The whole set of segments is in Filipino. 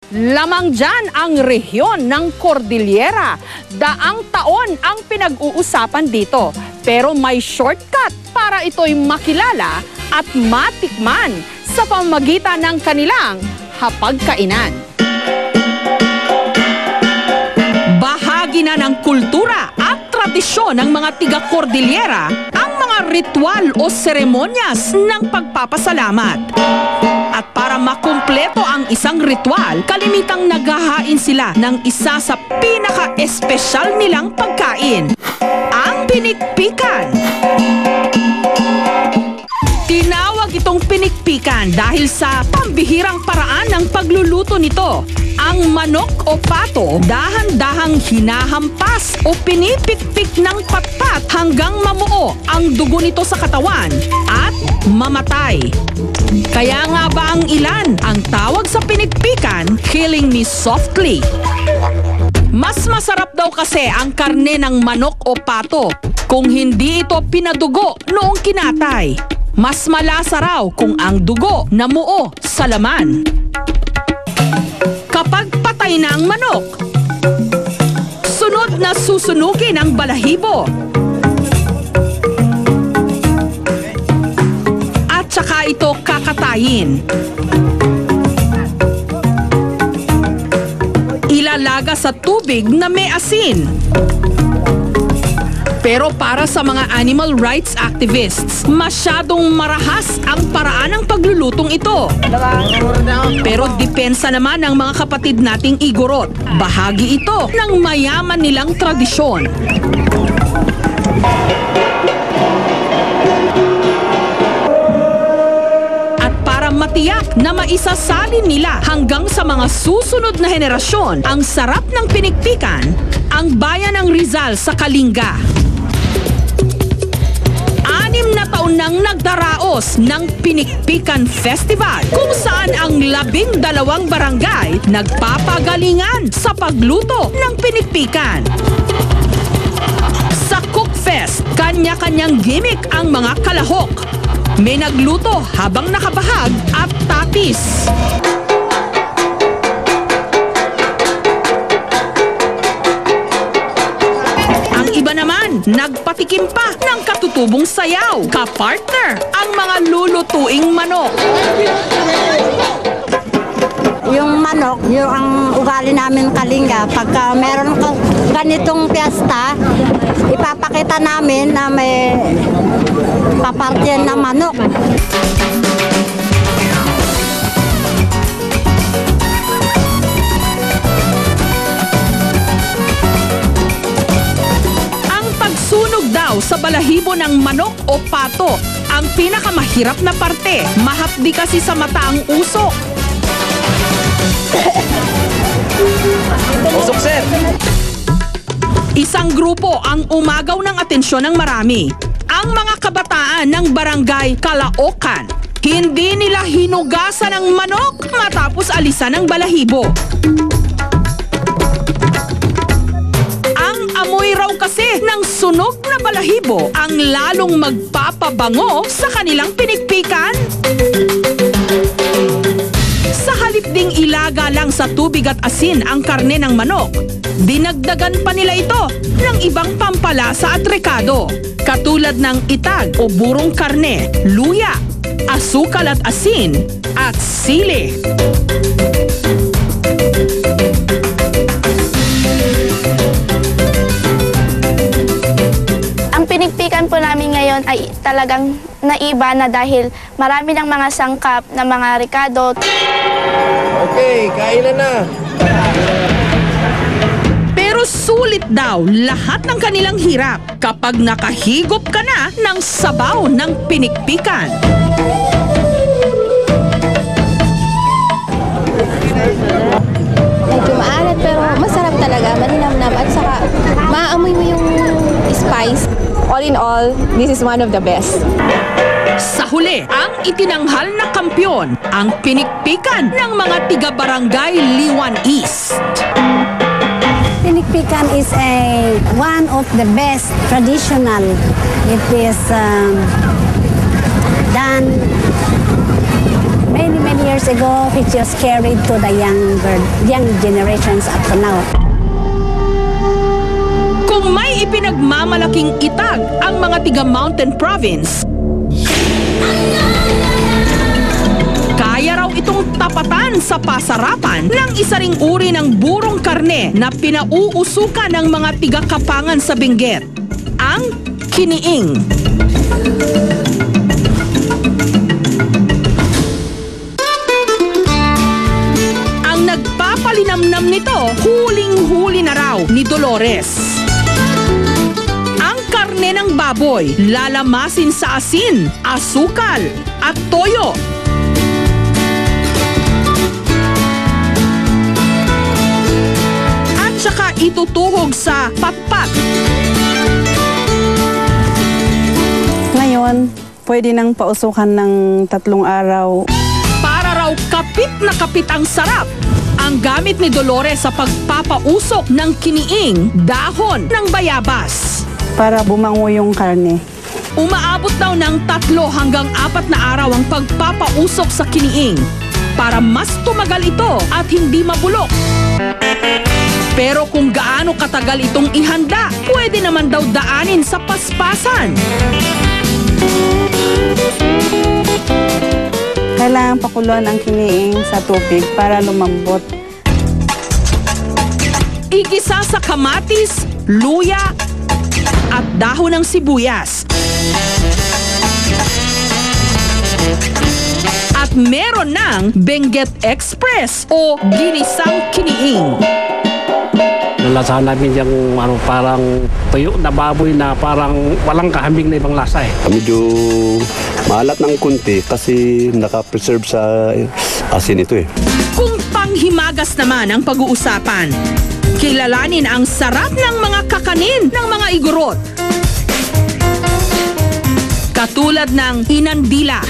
Lamang dyan ang rehiyon ng Cordillera. Daang taon ang pinag-uusapan dito. Pero may shortcut para ito'y makilala at matikman sa pamamagitan ng kanilang hapagkainan. Bahagi na ng kultura at tradisyon ng mga tiga-Cordillera ang mga ritual o seremonyas ng pagpapasalamat. At para makumpleto ang isang ritual, kalimitang naghahain sila ng isa sa pinaka-espesyal nilang pagkain, ang pinikpikan. Tinawag itong pinikpikan dahil sa pambihirang paraan ng pagluluto nito. Ang manok o pato dahan-dahang hinahampas o pinipikpik ng patpat hanggang mamuo ang dugo nito sa katawan at mamatay. Kaya nga ba ang ilan ang tawag sa pinikpikan, killing me softly? Mas masarap daw kasi ang karne ng manok o pato kung hindi ito pinadugo noong kinatay. Mas malasa raw kung ang dugo namuo sa laman. Kapag patay na ang manok, sunod na susunugin ang balahibo. At saka ito kakatayin. Ilalaga sa tubig na may asin. Pero para sa mga animal rights activists, masyadong marahas ang paraan ng paglulutong ito. Pero depensa naman ng mga kapatid nating Igorot. Bahagi ito ng mayaman nilang tradisyon. At para matiyak na maisasalin nila hanggang sa mga susunod na henerasyon ang sarap ng pinikpikan, ang bayan ng Rizal sa Kalinga. 6 na taon nang nagdaraos ng Pinikpikan Festival kung saan ang 12 barangay nagpapagalingan sa pagluto ng pinikpikan. Sa Cookfest, kanya-kanyang gimmick ang mga kalahok. May nagluto habang nakabahag at tapis. Iba naman, nagpatikim pa ng katutubong sayaw. Kapartner, ang mga lulutuing manok. Yung manok, yung ang ugali namin Kalinga, pagka meron ganitong piyesta, ipapakita namin na may papartyan na manok. Sunog daw sa balahibo ng manok o pato ang pinakamahirap na parte. Mahapdi kasi sa mata ang usok. Usok, sir! Isang grupo ang umagaw ng atensyon ng marami. Ang mga kabataan ng barangay Kalaokan. Hindi nila hinugasan ang manok matapos alisan ang balahibo. Amoy raw kasi ng sunog na balahibo ang lalong magpapabango sa kanilang pinikpikan. Sa halip ding ilaga lang sa tubig at asin ang karne ng manok, dinagdagan pa nila ito ng ibang pampalasa at rekado, katulad ng itag o burong karne, luya, asukal at asin, at sili. Pinikpikan po namin ngayon ay talagang naiba na dahil marami ng mga sangkap na mga rekado. Okay, kainan na. Pero sulit daw lahat ng kanilang hirap kapag nakahigop ka na ng sabaw ng pinikpikan. Medyo maalat pero masarap talaga, malinamnam at saka maamoy mo yung spice. All in all, this is one of the best. Sa huli, ang itinanghal na kampyon, ang pinikpikan ng mga tiga-barangay Liwan East. Pinikpikan is one of the best traditional. It is done Many years ago, it just carried to the young generations up to now. Kung may ipinagmamalaking itag ang mga tiga Mountain Province, kaya raw itong tapatan sa pasarapan ng isa ring uri ng burong karne na pinauusukan ng mga tiga Kapangan sa Benguet, ang kiniing. Ang nagpapalinamnam nito, huling-huli na raw ni Dolores. Ang karne ng baboy, lalamasin sa asin, asukal at toyo. At saka itutuhog sa patpat. Ngayon, pwede nang pausukan ng 3 araw. Para raw kapit na kapit ang sarap. Ang gamit ni Dolores sa pagpapausok ng kiniing, dahon ng bayabas. Para bumango yung karne. Umaabot daw ng 3 hanggang 4 na araw ang pagpapausok sa kiniing para mas tumagal ito at hindi mabulok. Pero kung gaano katagal itong ihanda, pwede naman daw daanin sa paspasan. Kailangan pakuluan ang kiniing sa tubig para lumambot. Igisa sa kamatis, luya, at dahon ng sibuyas. At meron ng Benguet Express o ginisang kiniing. Nalasahan namin yung parang tuyo na baboy na parang walang kahambing na ibang lasa eh. Medyo maalat ng kunti kasi naka-preserve sa asin ito eh. Kung panghimagas naman ang pag-uusapan, kilalanin ang sarap ng mga kakanin ng mga igorot. Katulad ng inandila,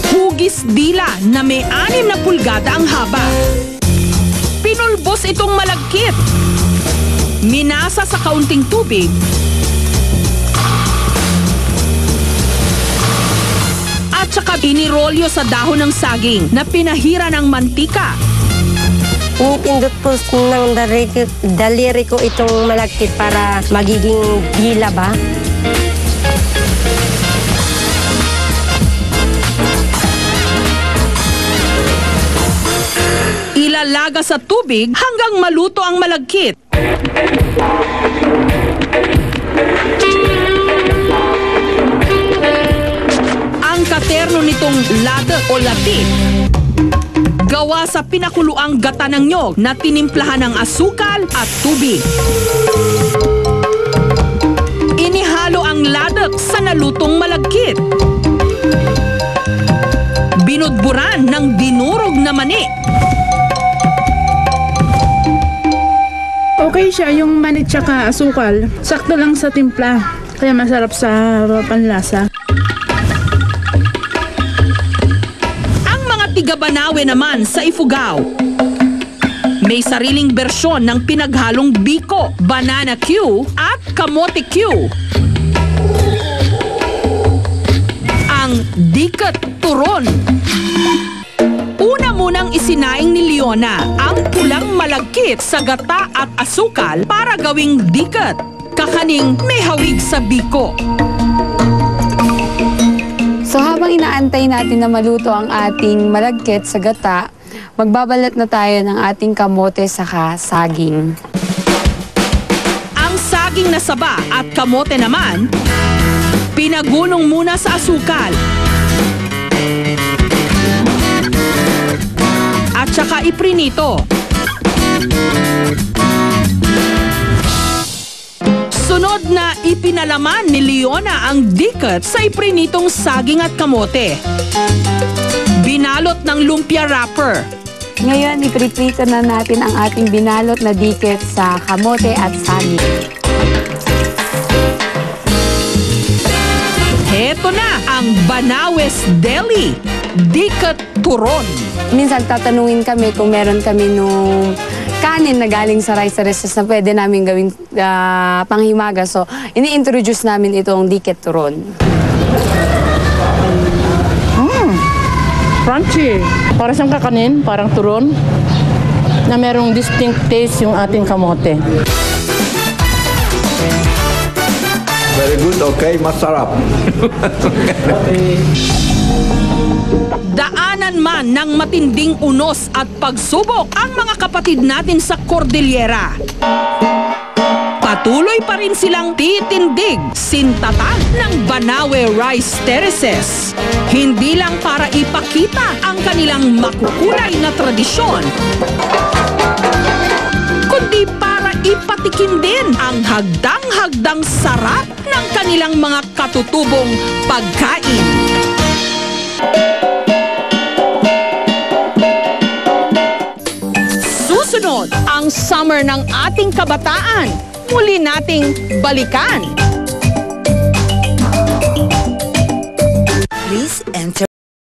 hugis dila na may 6 na pulgada ang haba. Pinulbos itong malagkit. Minasa sa kaunting tubig. At saka inirolyo sa dahon ng saging na pinahira ng mantika. Pinipindot po ng daliri ko itong malagkit para magiging dila ba? Ilalaga sa tubig hanggang maluto ang malagkit. Ang katerno nitong ladak o latik, gawa sa pinakuluang gata ng nyog na tinimplahan ng asukal at tubig. Inihalo ang ladak sa nalutong malagkit. Binudburan ng dinurog na mani. Okay siya, yung mani tsaka asukal. Sakto lang sa timpla. Kaya masarap sa panlasa. Ang mga tiga-Banawe naman sa Ifugao, may sariling bersyon ng pinaghalong biko, banana Q at kamote Q. Ang dikat turon. Una munang isinaing ni Leona ang pulang malagkit sa gata at asukal para gawing dikat, kakaning may hawig sa biko. So habang inaantay natin na maluto ang ating malagkit sa gata, magbabalat na tayo ng ating kamote saka saging. Ang saging na saba at kamote naman, pinagulong muna sa asukal. At saka iprinito. Sunod na ipinalaman ni Leona ang dikat sa iprinitong saging at kamote. Binalot ng lumpia wrapper. Ngayon, ipriprito na natin ang ating binalot na diket sa kamote at saging. Heto na ang Banawes Deli, dikat turon. Minsan tatanungin kami kung meron kami nung kanin na galing sa rice recess na pwede namin gawing panghimaga. So, ini-introduce namin itong diket turon. crunchy. Para siyang kakanin, parang turon, na merong distinct taste yung ating kamote. Very good, okay, masarap. Daanan man ng matinding unos at pagsubok ang mga kapatid natin sa Cordillera. Patuloy pa rin silang titindig, sintatan ng Banawe Rice Terraces. Hindi lang para ipakita ang kanilang makukulay na tradisyon, kundi para ipatikim din ang hagdang-hagdang sarap ng kanilang mga katutubong pagkain. Susunod ang summer ng ating kabataan. Muli nating balikan